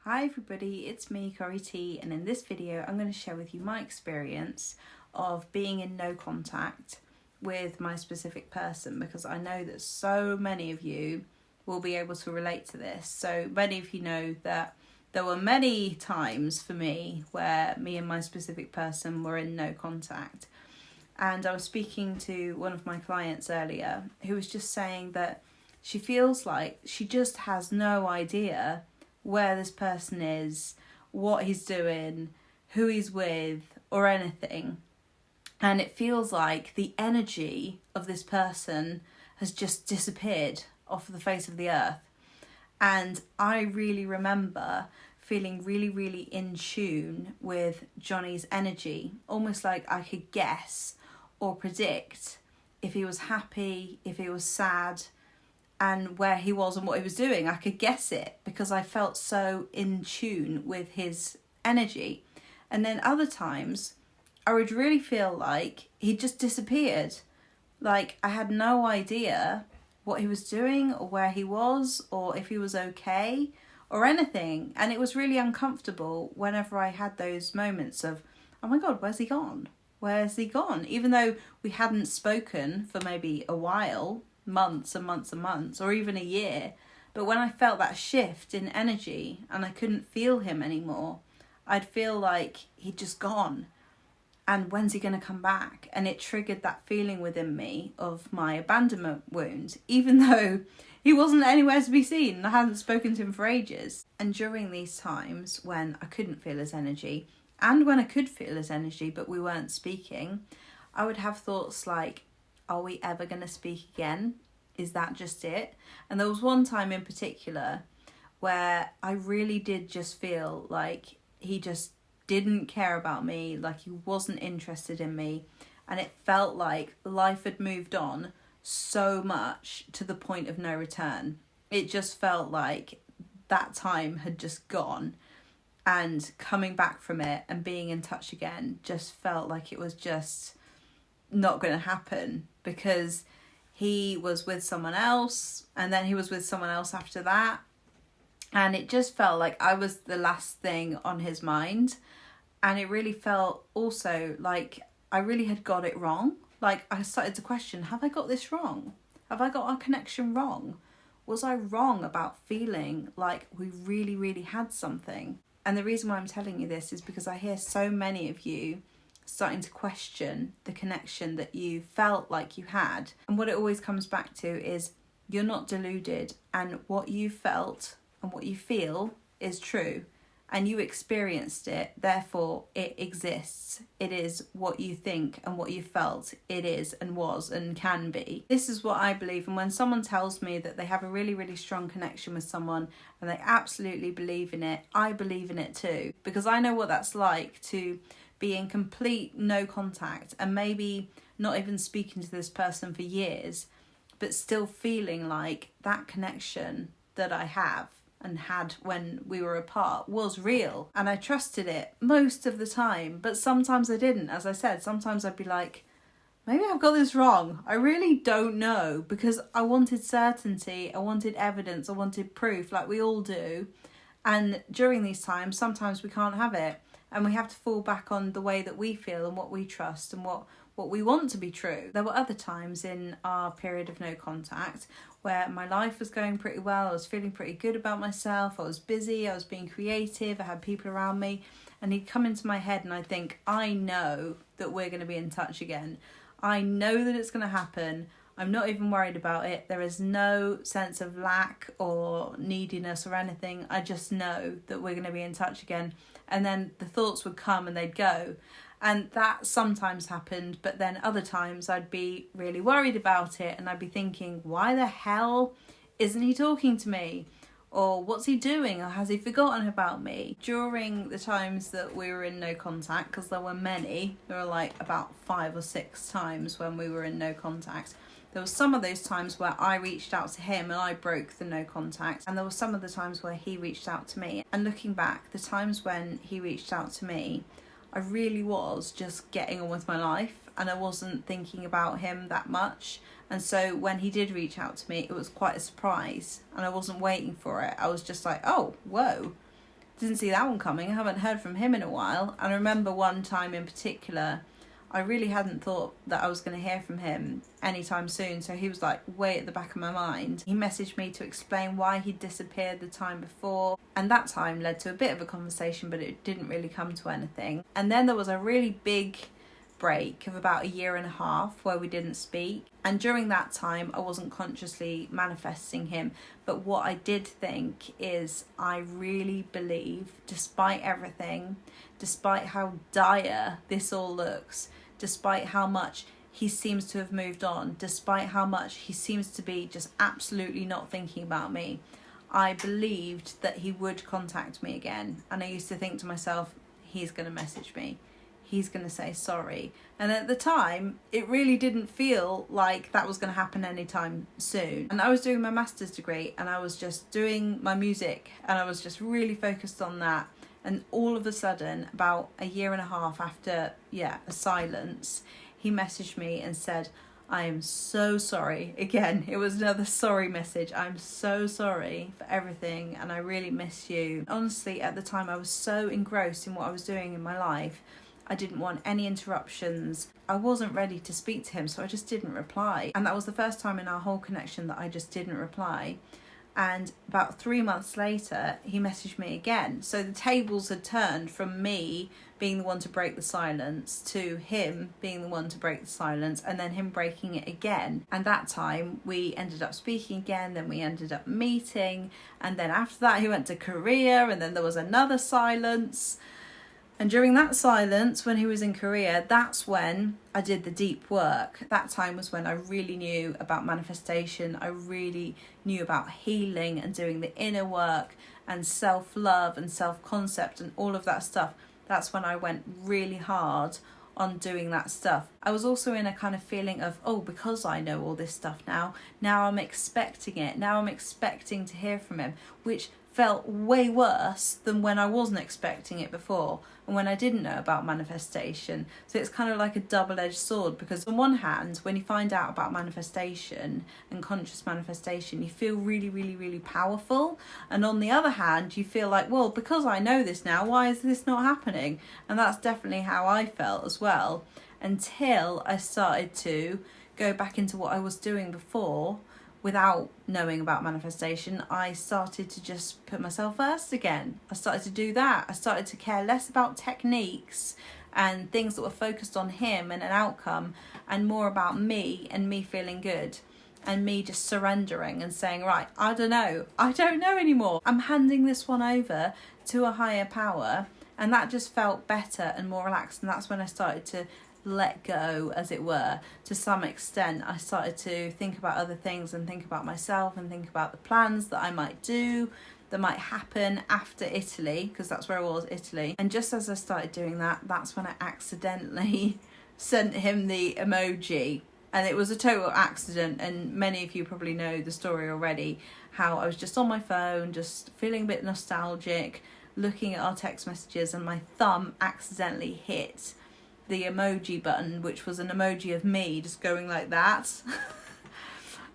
Hi everybody, it's me, Corrie T, and in this video I'm going to share with you my experience of being in no contact with my specific person, because I know that so many of you will be able to relate to this. So many of you know that there were many times for me where me and my specific person were in no contact. And I was speaking to one of my clients earlier who was just saying that she feels like she just has no idea where this person is, what he's doing, who he's with, or anything. And it feels like the energy of this person has just disappeared off the face of the earth. And I really remember feeling really in tune with Johnny's energy, almost like I could guess or predict if he was happy, if he was sad, and where he was and what he was doing. I could guess it because I felt so in tune with his energy. And then other times I would really feel like he just disappeared. Like I had no idea what he was doing or where he was or if he was okay or anything. And it was really uncomfortable whenever I had those moments of, oh my God, where's he gone? Where's he gone? Even though we hadn't spoken for maybe a while, months and months and months, or even a year. But when I felt that shift in energy and I couldn't feel him anymore, I'd feel like he'd just gone. And when's he going to come back? And it triggered that feeling within me of my abandonment wound, even though he wasn't anywhere to be seen and I hadn't spoken to him for ages. And during these times when I couldn't feel his energy, and when I could feel his energy but we weren't speaking, I would have thoughts like, are we ever going to speak again? Is that just it? And there was one time in particular where I really did just feel like he just didn't care about me, like he wasn't interested in me. And it felt like life had moved on so much to the point of no return. It just felt like that time had just gone. And coming back from it and being in touch again just felt like it was just not going to happen, because he was with someone else and then he was with someone else after that, and it just felt like I was the last thing on his mind. And it really felt also like I really had got it wrong. Like I started to question, have I got this wrong? Have I got our connection wrong? Was I wrong about feeling like we really had something? And the reason why I'm telling you this is because I hear so many of you starting to question the connection that you felt like you had. And what it always comes back to is you're not deluded, and what you felt and what you feel is true, and you experienced it, therefore it exists. It is what you think and what you felt it is and was and can be. This is what I believe. And when someone tells me that they have a really strong connection with someone and they absolutely believe in it, I believe in it too, because I know what that's like to be in complete no contact and maybe not even speaking to this person for years, but still feeling like that connection that I have and had when we were apart was real, and I trusted it most of the time. But sometimes I didn't. As I said, sometimes I'd be like, maybe I've got this wrong. I really don't know, because I wanted certainty, I wanted evidence, I wanted proof, like we all do. And during these times, sometimes we can't have it. And we have to fall back on the way that we feel and what we trust and what we want to be true. There were other times in our period of no contact where my life was going pretty well. I was feeling pretty good about myself. I was busy. I was being creative. I had people around me. And he'd come into my head and I'd think, I know that we're going to be in touch again. I know that it's going to happen. I'm not even worried about it. There is no sense of lack or neediness or anything. I just know that we're going to be in touch again. And then the thoughts would come and they'd go. And that sometimes happened, but then other times I'd be really worried about it and I'd be thinking, why the hell isn't he talking to me? Or what's he doing? Or has he forgotten about me? During the times that we were in no contact, because there were many, there were like about 5 or 6 times when we were in no contact. There was some of those times where I reached out to him and I broke the no contact. And there were some of the times where he reached out to me. And looking back, the times when he reached out to me, I really was just getting on with my life and I wasn't thinking about him that much. And so when he did reach out to me, it was quite a surprise and I wasn't waiting for it. I was just like, oh, whoa, didn't see that one coming. I haven't heard from him in a while. And I remember one time in particular, I really hadn't thought that I was going to hear from him anytime soon. So he was like way at the back of my mind. He messaged me to explain why he'd disappeared the time before. And that time led to a bit of a conversation, but it didn't really come to anything. And then there was a really big break of about 1.5 years where we didn't speak. And during that time, I wasn't consciously manifesting him. But what I did think is I really believe, despite everything, despite how dire this all looks, despite how much he seems to have moved on, despite how much he seems to be just absolutely not thinking about me, I believed that he would contact me again. And I used to think to myself, he's going to message me. He's going to say sorry. And at the time, it really didn't feel like that was going to happen anytime soon. And I was doing my master's degree and I was just doing my music and I was just really focused on that. And all of a sudden, about 1.5 years after, a silence, he messaged me and said, I am so sorry. Again, it was another sorry message. I'm so sorry for everything and I really miss you. Honestly, at the time, I was so engrossed in what I was doing in my life. I didn't want any interruptions. I wasn't ready to speak to him, so I just didn't reply. And that was the first time in our whole connection that I just didn't reply. And about 3 months later, he messaged me again. So the tables had turned from me being the one to break the silence to him being the one to break the silence and then him breaking it again. And that time we ended up speaking again, then we ended up meeting. And then after that, he went to Korea and then there was another silence. And during that silence, when he was in Korea, that's when I did the deep work. That time was when I really knew about manifestation. I really knew about healing and doing the inner work and self-love and self-concept and all of that stuff. That's when I went really hard on doing that stuff. I was also in a kind of feeling of, because I know all this stuff now I'm expecting it. Now I'm expecting to hear from him, which felt way worse than when I wasn't expecting it before and when I didn't know about manifestation. So it's kind of like a double-edged sword, because on one hand, when you find out about manifestation and conscious manifestation, you feel really, really, really powerful. And on the other hand, you feel like, well, because I know this now, why is this not happening? And that's definitely how I felt as well, until I started to go back into what I was doing before. Without knowing about manifestation, I started to just put myself first again. I started to do that. I started to care less about techniques and things that were focused on him and an outcome, and more about me and me feeling good and me just surrendering and saying, right, I don't know anymore. I'm handing this one over to a higher power. And that just felt better and more relaxed. And that's when I started to let go, as it were, to some extent. I started to think about other things and think about myself and think about the plans that I might do, that might happen after Italy, because that's where I was, Italy. And just as I started doing that, that's when I accidentally sent him the emoji. And it was a total accident, and many of you probably know the story already, how I was just on my phone, just feeling a bit nostalgic, looking at our text messages, and my thumb accidentally hit the emoji button, which was an emoji of me just going like that.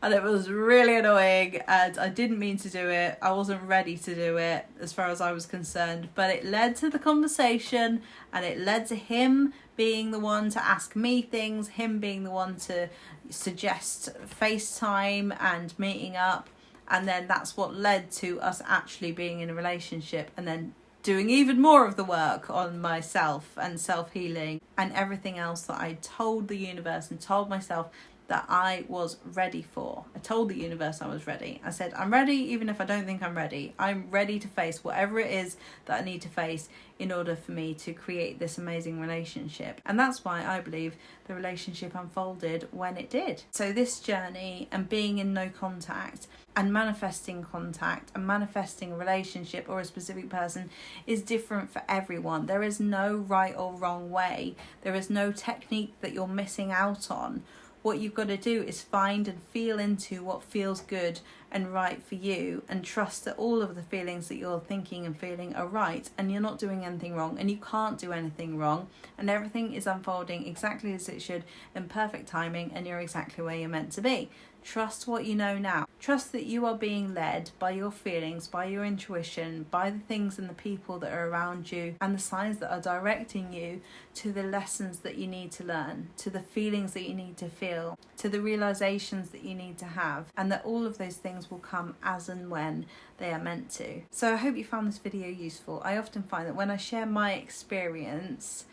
And it was really annoying, and I didn't mean to do it. I wasn't ready to do it as far as I was concerned, but it led to the conversation, and it led to him being the one to ask me things, him being the one to suggest FaceTime and meeting up. And then that's what led to us actually being in a relationship, and then doing even more of the work on myself and self-healing and everything else that I told the universe and told myself that I was ready for. I told the universe I was ready. I said, I'm ready even if I don't think I'm ready. I'm ready to face whatever it is that I need to face in order for me to create this amazing relationship. And that's why I believe the relationship unfolded when it did. So this journey and being in no contact and manifesting contact and manifesting a relationship or a specific person is different for everyone. There is no right or wrong way. There is no technique that you're missing out on. What you've got to do is find and feel into what feels good and right for you, and trust that all of the feelings that you're thinking and feeling are right, and you're not doing anything wrong, and you can't do anything wrong, and everything is unfolding exactly as it should in perfect timing, and you're exactly where you're meant to be. Trust what you know now. Trust that you are being led by your feelings, by your intuition, by the things and the people that are around you, and the signs that are directing you to the lessons that you need to learn, to the feelings that you need to feel, to the realizations that you need to have, and that all of those things will come as and when they are meant to. So I hope you found this video useful. I often find that when I share my experience,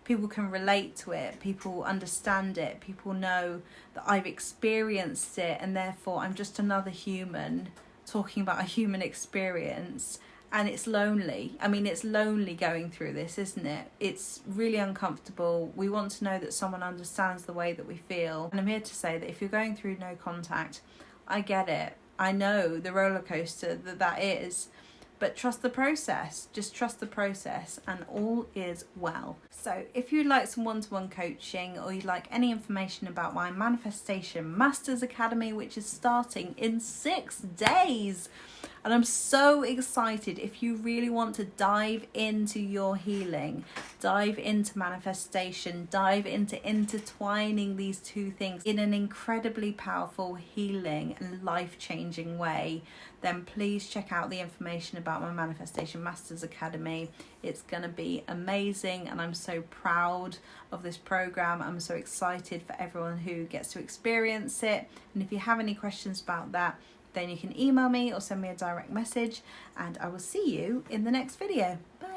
people can relate to it, people understand it, people know that I've experienced it, and therefore I'm just another human talking about a human experience. And it's lonely. I mean, it's lonely going through this, isn't it? It's really uncomfortable. We want to know that someone understands the way that we feel. And I'm here to say that if you're going through no contact, I get it. I know the roller coaster that is. But trust the process. Just trust the process, and all is well. So if you'd like some one-to-one coaching, or you'd like any information about my Manifestation Masters Academy, which is starting in 6 days, and I'm so excited. If you really want to dive into your healing, dive into manifestation, dive into intertwining these two things in an incredibly powerful, healing and life-changing way, then please check out the information about my Manifestation Masters Academy. It's going to be amazing, and I'm so proud of this program. I'm so excited for everyone who gets to experience it. And if you have any questions about that, then you can email me or send me a direct message, and I will see you in the next video. Bye.